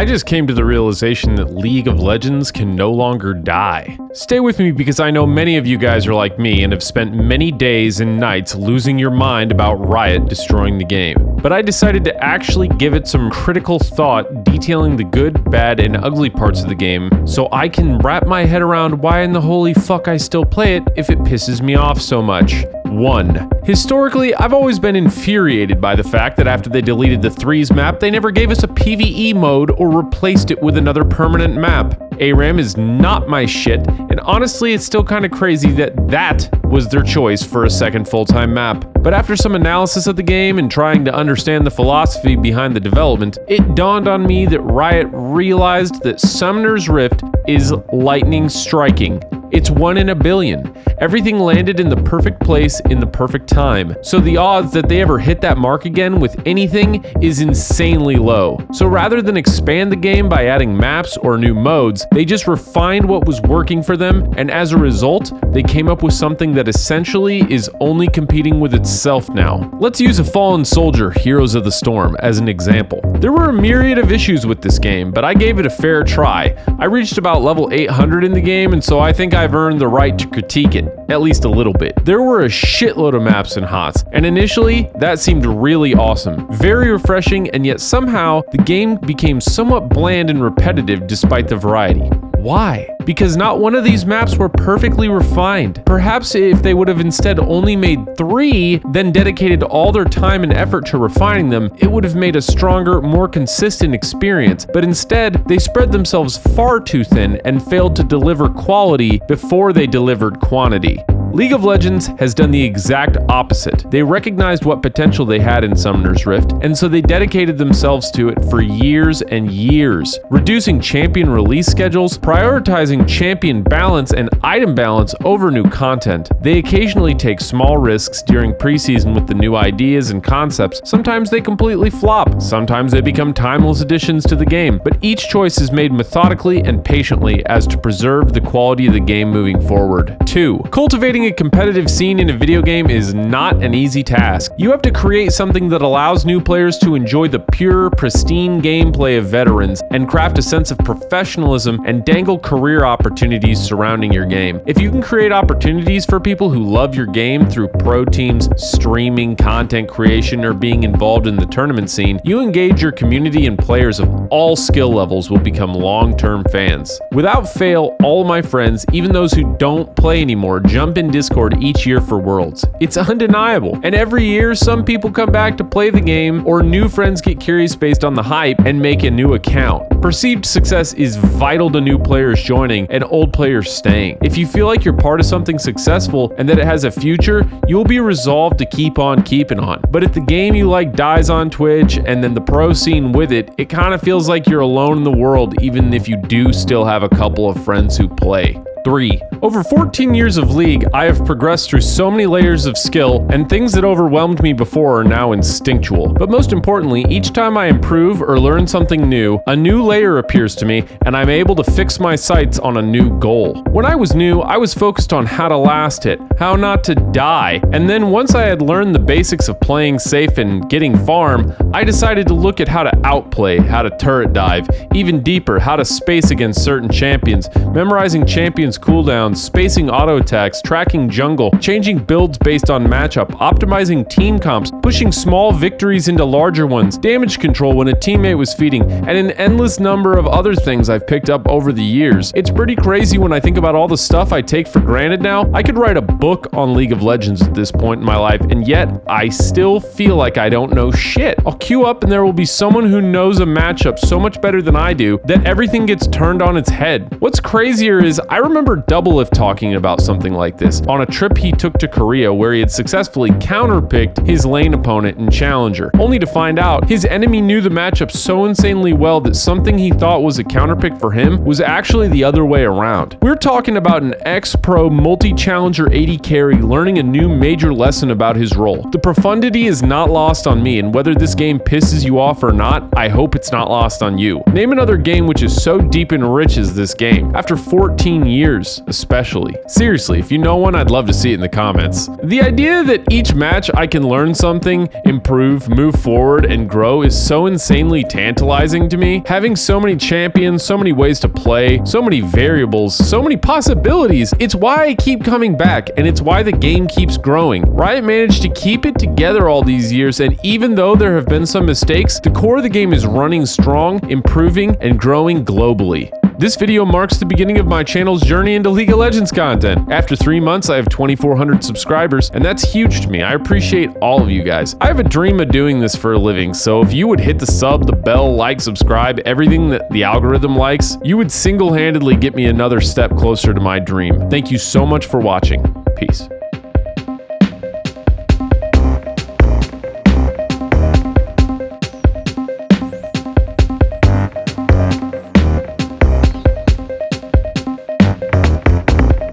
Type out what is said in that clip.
I just came to the realization that League of Legends can no longer die. Stay with me because I know many of you guys are like me and have spent many days and nights losing your mind about Riot destroying the game. But I decided to actually give it some critical thought, detailing the good, bad, and ugly parts of the game, so I can wrap my head around why in the holy fuck I still play it if it pisses me off so much. 1. Historically, I've always been infuriated by the fact that after they deleted the Threes map, they never gave us a PvE mode or replaced it with another permanent map. ARAM is not my shit, and honestly, it's still kind of crazy that that was their choice for a second full-time map. But after some analysis of the game and trying to understand the philosophy behind the development, it dawned on me that Riot realized that Summoner's Rift is lightning striking. It's 1 in a billion. Everything landed in the perfect place in the perfect time. So the odds that they ever hit that mark again with anything is insanely low. So rather than expand the game by adding maps or new modes, they just refined what was working for them, and as a result, they came up with something that essentially is only competing with itself now. Let's use a fallen soldier, Heroes of the Storm, as an example. There were a myriad of issues with this game, but I gave it a fair try. I reached about level 800 in the game, and so I think I've earned the right to critique it, at least a little bit. There were a shitload of maps and HOTS, and initially, that seemed really awesome. Very refreshing, and yet somehow, the game became somewhat bland and repetitive despite the variety. Why? Because not one of these maps were perfectly refined. Perhaps if they would have instead only made 3, then dedicated all their time and effort to refining them, it would have made a stronger, more consistent experience. But instead, they spread themselves far too thin and failed to deliver quality before they delivered quantity. League of Legends has done the exact opposite. They recognized what potential they had in Summoner's Rift, and so they dedicated themselves to it for years and years, reducing champion release schedules, prioritizing champion balance and item balance over new content. They occasionally take small risks during preseason with the new ideas and concepts. Sometimes they completely flop, sometimes they become timeless additions to the game, but each choice is made methodically and patiently as to preserve the quality of the game moving forward. 2. Cultivating a competitive scene in a video game is not an easy task. You have to create something that allows new players to enjoy the pure, pristine gameplay of veterans and craft a sense of professionalism and dangle career opportunities surrounding your game. If you can create opportunities for people who love your game through pro teams, streaming, content creation, or being involved in the tournament scene, you engage your community, and players of all skill levels will become long-term fans. Without fail, all my friends, even those who don't play anymore, jump in Discord each year for Worlds. It's undeniable. And every year, some people come back to play the game, or new friends get curious based on the hype and make a new account. Perceived success is vital to new players joining and old players staying. If you feel like you're part of something successful and that it has a future, you'll be resolved to keep on keeping on. But if the game you like dies on Twitch and then the pro scene with it, it kind of feels like you're alone in the world, even if you do still have a couple of friends who play. 3. Over 14 years of League, I have progressed through so many layers of skill, and things that overwhelmed me before are now instinctual. But most importantly, each time I improve or learn something new, a new layer appears to me, and I'm able to fix my sights on a new goal. When I was new, I was focused on how to last hit, how not to die, and then once I had learned the basics of playing safe and getting farm, I decided to look at how to outplay, how to turret dive, even deeper, how to space against certain champions, memorizing champions cooldowns, spacing auto attacks, tracking jungle, changing builds based on matchup, optimizing team comps, pushing small victories into larger ones, damage control when a teammate was feeding, and an endless number of other things I've picked up over the years. It's pretty crazy when I think about all the stuff I take for granted now. I could write a book on League of Legends at this point in my life, and yet I still feel like I don't know shit. I'll queue up and there will be someone who knows a matchup so much better than I do that everything gets turned on its head. What's crazier is I remember Doublelift talking about something like this on a trip he took to Korea where he had successfully counterpicked his lane opponent in Challenger, only to find out his enemy knew the matchup so insanely well that something he thought was a counterpick for him was actually the other way around. We're talking about an ex-pro multi-challenger 80 carry learning a new major lesson about his role. The profundity is not lost on me, and whether this game pisses you off or not, I hope it's not lost on you. Name another game which is so deep and rich as this game. After 14 years, especially especially. Seriously, if you know one, I'd love to see it in the comments. The idea that each match I can learn something, improve, move forward, and grow is so insanely tantalizing to me. Having so many champions, so many ways to play, so many variables, so many possibilities, it's why I keep coming back, and it's why the game keeps growing. Riot managed to keep it together all these years, and even though there have been some mistakes, the core of the game is running strong, improving, and growing globally. This video marks the beginning of my channel's journey into League of Legends content. After 3 months, I have 2,400 subscribers, and that's huge to me. I appreciate all of you guys. I have a dream of doing this for a living, so if you would hit the sub, the bell, like, subscribe, everything that the algorithm likes, you would single-handedly get me another step closer to my dream. Thank you so much for watching. Peace.